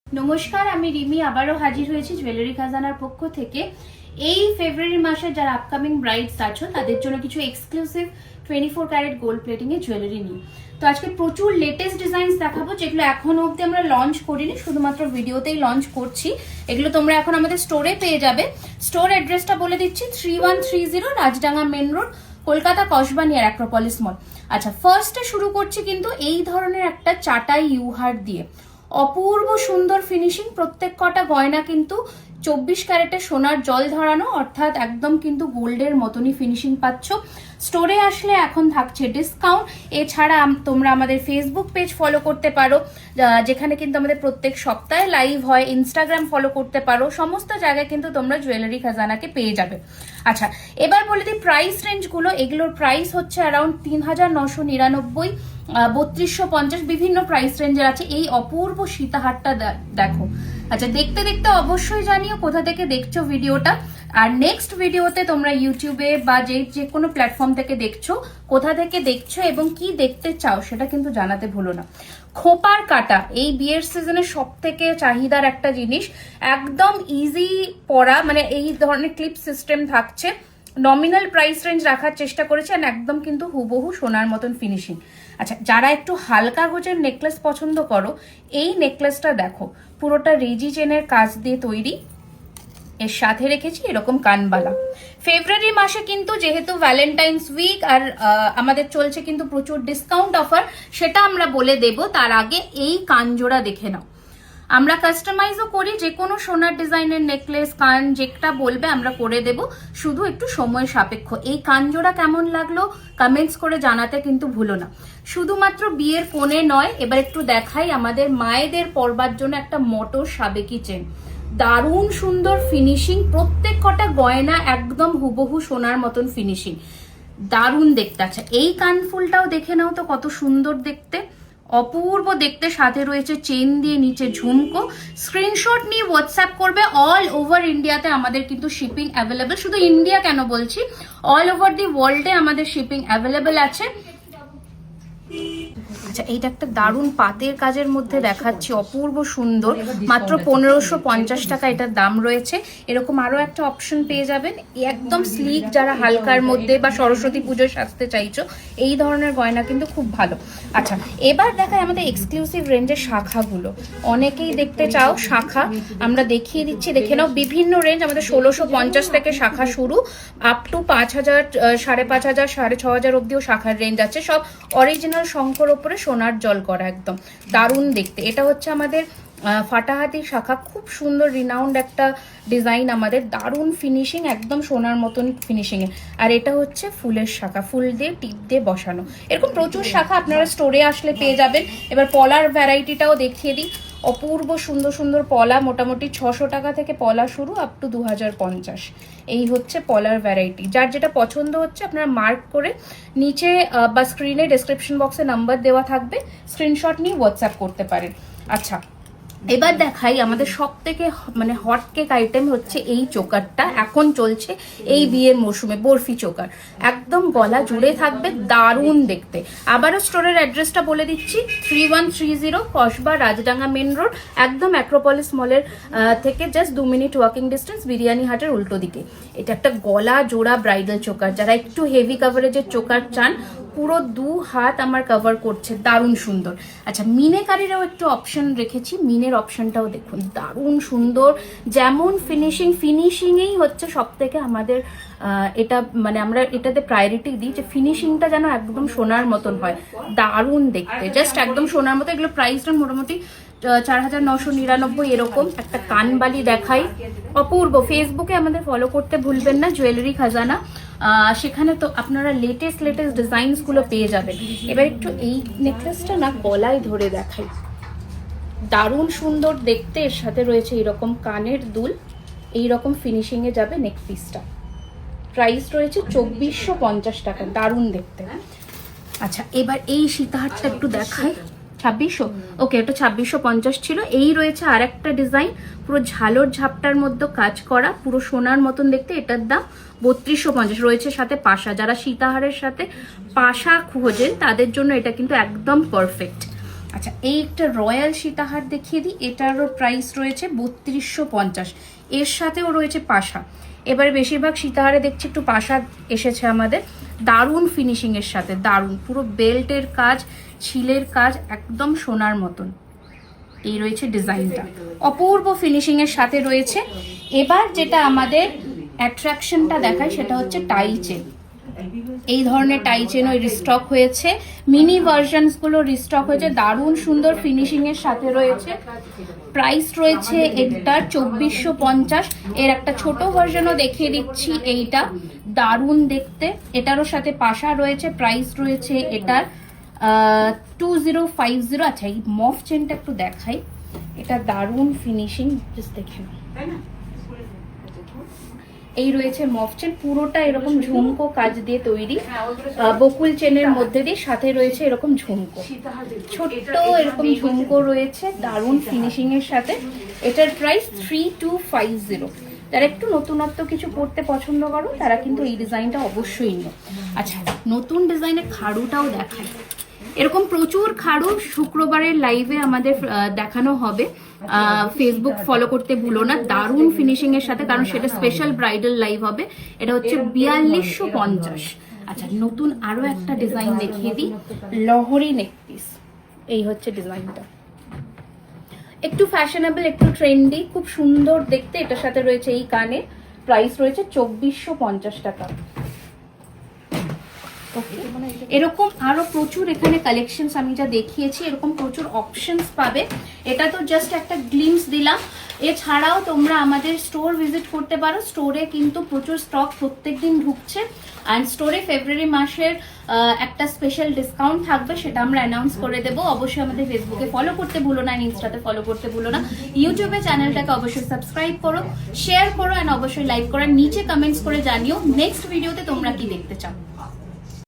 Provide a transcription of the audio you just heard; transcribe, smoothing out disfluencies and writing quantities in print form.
নমস্কার, আমি রিমি আবারও হাজির হয়েছি জুয়েলারি খাজানার পক্ষ থেকে। এই ফেব্রুয়ারি মাসে যারা আপকামিং ব্রাইডস আছো তাদের জন্য কিছু এক্সক্লুসিভ 24 ক্যারেট গোল্ড প্লেটিং এর জুয়েলারি নিয়ে। তো আজকে প্রচুর লেটেস্ট ডিজাইনস দেখাবো, যেগুলো এখনো অবধি আমরা লঞ্চ করিনি, শুধুমাত্র ভিডিওতেই লঞ্চ করছি। এগুলো তোমরা এখন আমাদের স্টোরে পেয়ে যাবে। স্টোর অ্যাড্রেসটা বলে দিচ্ছি, 3130 Rajdanga main road, Kolkata Kasba near Acropolis mall. আচ্ছা, ফার্স্টে শুরু করছি কিন্তু এই ধরনের একটা চাটাই ইউহার দিয়ে। অপূর্ব সুন্দর ফিনিশিং, প্রত্যেক কটা গয়না কিন্তু 24 ক্যারেটের সোনার জল ধরানো, অর্থাৎ একদম কিন্তু গোল্ডের মতনই ফিনিশিং পাচ্ছ। স্টোরে আসলে এখন থাকছে ডিসকাউন্ট। এছাড়া তোমরা আমাদের ফেসবুক পেজ ফলো করতে পারো, যেখানে কিন্তু আমাদের প্রত্যেক সপ্তাহে লাইভ হয়। ইনস্টাগ্রাম ফলো করতে পারো, সমস্ত জায়গায় কিন্তু তোমরা জুয়েলারি খাজানাকে পেয়ে যাবে। আচ্ছা, এবার বলে দিই প্রাইস রেঞ্জগুলো। এগুলোর প্রাইস হচ্ছে অ্যারাউন্ড 3999, 3250, বিভিন্ন প্রাইস রেঞ্জের আছে। এই অপূর্ব সীতাহারটা দেখো। আচ্ছা, দেখতে দেখতে অবশ্যই জানিও কোথা থেকে দেখছো ভিডিওটা। আর নেক্সট ভিডিওতে তোমরা ইউটিউবে বা যে কোনো প্ল্যাটফর্ম থেকে দেখছো, কোথা থেকে দেখছো এবং কি দেখতে চাও সেটা কিন্তু জানাতে ভুলো না। খোপার কাটা এই বিয়ের সিজনে সব থেকে চাহিদার একটা জিনিস, একদম ইজি পরা, মানে এই ধরনের ক্লিপ সিস্টেম থাকছে। নমিনাল প্রাইস রেঞ্জ রাখার চেষ্টা করেছে, আর একদম কিন্তু হুবহু সোনার মতন ফিনিশিং। আচ্ছা, যারা একটু হালকা গোজের নেকলেস পছন্দ করো, এই নেকলেসটা দেখো, পুরোটা রেজি চেনের কাজ দিয়ে তৈরি। এর সাথে রেখেছি এরকম কানবালা। ফেব্রুয়ারি মাসে কিন্তু যেহেতু ভ্যালেন্টাইন্স উইক আর আমাদের চলছে কিন্তু প্রচুর ডিসকাউন্ট অফার, সেটা আমরা বলে দেব। তার আগে এই কানজোড়া দেখে নাও। আমরা কাস্টমাইজও করি, যে কোনো সোনার ডিজাইনের নেকলেস, কান যেটা বলবে আমরা করে দেব, শুধু একটু সময় সাপেক্ষ। এই কানজোড়া কেমন লাগলো কমেন্টস করে জানাতে কিন্তু ভুলো না। শুধুমাত্র বিয়ের কোণে নয়, এবার একটু দেখাই আমাদের মায়েদের পরবার জন্য একটা মোটর সাবেকি চেন। দারুণ সুন্দর ফিনিশিং, প্রত্যেক কটা গয়না একদম হুবহু সোনার মতন ফিনিশিং, দারুণ দেখতে। আচ্ছা, এই কানফুলটাও দেখে নাও তো, কত সুন্দর দেখতে, অপূর্ব দেখতে। সাথে রয়েছে চেন দিয়ে নিচে ঝুমকো। স্ক্রিনশট নিয়ে হোয়াটসঅ্যাপ করবে। অল ওভার ইন্ডিয়াতে আমাদের কিন্তু শিপিং অ্যাভেলেবেল। শুধু ইন্ডিয়া কেন বলছি, অল ওভার দি ওয়ার্ল্ডে আমাদের শিপিং অ্যাভেলেবেল আছে। আচ্ছা, এইটা একটা দারুণ পাতের কাজের মধ্যে দেখাচ্ছি, অপূর্ব সুন্দর, মাত্র 1550 টাকা এটার দাম রয়েছে। এরকম আরো একটা অপশন পেয়ে যাবেন, একদম স্লিক, যারা হালকার মধ্যে বা সরস্বতী পুজোয় সাজতে চাইছো, এই ধরনের গয়না কিন্তু খুব ভালো। আচ্ছা, এবার দেখায় আমাদের এক্সক্লুসিভ রেঞ্জের শাখাগুলো। অনেকেই দেখতে চাও শাখা, আমরা দেখিয়ে দিচ্ছি, দেখে নাও। বিভিন্ন রেঞ্জ আমাদের 1650 থেকে শাখা শুরু, আপ টু 5000, 5500, 6500 অব্দিও শাখার রেঞ্জ আছে। সব অরিজিনাল শঙ্কর ওপরে সোনার জল করা, একদম দারুণ দেখতে। এটা হচ্ছে আমাদের ফাটাহাতি শাখা, খুব সুন্দর রিনাউন্ড একটা ডিজাইন, আমাদের দারুণ ফিনিশিং, একদম সোনার মতন ফিনিশিং এ। আর এটা হচ্ছে ফুলের শাখা, ফুল দিয়ে টিপ দিয়ে বসানো। এরকম প্রচুর শাখা আপনারা স্টোরে আসলে পেয়ে যাবেন। এবার পলার ভ্যারাইটিটাও দেখিয়ে দিই। অপূর্ব সুন্দর সুন্দর পলা, মোটামুটি 600 টাকা থেকে পলা শুরু, আপ টু 2050। এই হচ্ছে পলার ভ্যারাইটি। যার যেটা পছন্দ হচ্ছে আপনারা মার্ক করে নিচে বা স্ক্রিনে ডেসক্রিপশন বক্সে নাম্বার দেওয়া থাকবে, স্ক্রিনশট নিয়ে হোয়াটসঅ্যাপ করতে পারেন। আচ্ছা, এবার দেখাই আমাদের সব থেকে মানে হট কেক আইটেম হচ্ছে এই চোকারটা। এখন চলছে এই বিয়ের মরশুমে বরফি চোকার, একদম গলা জুড়ে থাকবে, দারুণ দেখতে। আবারও স্টোরের অ্যাড্রেসটা বলে দিচ্ছি, 3130 কসবা রাজডাঙ্গা মেন রোড, একদম অ্যাক্রোপলিস মলের থেকে just 2 minute walking distance, biryani হাটের উল্টো দিকে। এটা একটা গলা জোড়া ব্রাইডাল চোকার, যারা একটু হেভি কাভারেজের চোকার চান, পুরো 2 হাত আমার কভার করছে, দারুণ সুন্দর। আচ্ছা, মিনেকারিরও একটু অপশন রেখেছি, মিনের অপশনটাও দেখুন, দারুণ সুন্দর। যেমন ফিনিশিংয়েই হচ্ছে সব থেকে আমাদের এটা, মানে আমরা এটাতে প্রায়োরিটি দিই যে ফিনিশিংটা যেন একদম সোনার মতন হয়, দারুণ দেখতে, জাস্ট একদম সোনার মতো। এগুলো প্রাইসটা মোটামুটি 4999 এরকম। একটা কানবালি দেখাই, অপূর্ব। ফেসবুকে আমাদের ফলো করতে ভুলবেন না, জুয়েলারি খাজানা, সেখানে তো আপনারা লেটেস্ট ডিজাইনস গুলো পেয়ে যাবেন। এবার একটু এই নেকলেসটা না গলায় ধরে দেখাই, দারুণ সুন্দর দেখতে। এর সাথে রয়েছে এরকম কানের দুল, এইরকম ফিনিশিং এ যাবে নেক পিসটা। প্রাইস রয়েছে 2450 টাকা, দারুণ দেখতে। আচ্ছা, এবার এই সীতাহারটা একটু দেখাই, 2600, ওকে, এটা 2650 ছিল। এই রয়েছে আর একটা ডিজাইন, পুরো ঝালর ঝাপটার মধ্যে কাজ করা, পুরো সোনার মতন দেখতে। এটার দাম 3250, রয়েছে সাথে পাশা। যারা সীতাহারের সাথে পাশা খোঁজেন তাদের জন্য এটা কিন্তু একদম পারফেক্ট। আচ্ছা, এই একটা রয়্যাল সীতাহার দেখিয়ে দিই। এটারও প্রাইস রয়েছে 3250, এর সাথেও রয়েছে পাশা। এবারে বেশিরভাগ সীতাহারে দেখছি একটু পাশা এসেছে আমাদের, দারুণ ফিনিশিং এর সাথে, দারুণ পুরো বেল্টের কাজ, ছিলের কাজ একদম সোনার মতন। এই রয়েছে ডিজাইনটা, অপূর্ব ফিনিশিং এর সাথে রয়েছে। এবার যেটা আমাদের অ্যাট্রাকশনটা দেখায় সেটা হচ্ছে টাই চেন। এই ধরনের টাই চেনও রিস্টক হয়েছে, মিনি ভার্সনস গুলো রিস্টক হয়েছে, দারুণ সুন্দর ফিনিশিং এর সাথে রয়েছে। প্রাইস রয়েছে এটার 2450। এর একটা ছোট ভার্সনও দেখিয়ে দিচ্ছি, এইটা দারুণ দেখতে, এটারও সাথে পাশা রয়েছে। প্রাইস রয়েছে এটার 2050। আচ্ছা, এই মফ চেনটা একটু দেখাই, এটা দারুণ ফিনিশিং, জাস্ট দেখে নাও। এই রয়েছে মফ চেন, পুরোটা এরকম ঝুমকো কাজ দিয়ে তৈরি, বকুল চেনের মধ্যে দিয়ে, সাথে রয়েছে এরকম ঝুমকো, ছোট্ট এরকম ঝুমকো রয়েছে, দারুণ ফিনিশিং এর সাথে। এটার প্রাইস 3250। যারা একটু নতুনত্ব কিছু পড়তে পছন্দ করো তারা কিন্তু এই ডিজাইনটা অবশ্যই নিও। আচ্ছা, নতুন ডিজাইনের খাড়ুটাও দেখায়। এরকম প্রচুর খাড়ু শুক্রবারের লাইভে আমাদের দেখানো হবে, ফেসবুক ফলো করতে ভুলো না, দারুণ ফিনিশিং এর সাথে, কারণ সেটা স্পেশাল ব্রাইডাল লাইভ হবে। এটা হচ্ছে 4250। আচ্ছা, নতুন আরো একটা ডিজাইন দেখিয়ে দিই, লহরি নেক পিস। এই হচ্ছে ডিজাইনটা, একটু ফ্যাশনেবল, একটু ট্রেন্ডি, খুব সুন্দর দেখতে। এটার সাথে রয়েছে এই কানে, প্রাইস রয়েছে 2450 টাকা। এরকম আরো প্রচুর এখানে কালেকশনস আমি যা দেখিয়েছি, এরকম প্রচুর অপশনস পাবে। এটা তো জাস্ট একটা গ্লিমস দিলাম, এছাড়াও তোমরা আমাদের স্টোর ভিজিট করতে পারো। স্টোরে কিন্তু প্রচুর স্টক প্রত্যেকদিন ঢুকছে, অ্যান্ড স্টোরে ফেব্রুয়ারি মাসের একটা স্পেশাল ডিসকাউন্ট থাকবে, সেটা আমরা অ্যানাউন্স করে দেবো। অবশ্যই আমাদের ফেসবুকে ফলো করতে ভুলো না, ইনস্টাতে ফলো করতে ভুলো না, ইউটিউবে চ্যানেলটাকে অবশ্যই সাবস্ক্রাইব করো, শেয়ার করো, অ্যান্ড অবশ্যই লাইক করো। নিচে কমেন্টস করে জানিও নেক্সট ভিডিওতে তোমরা কি দেখতে চাও।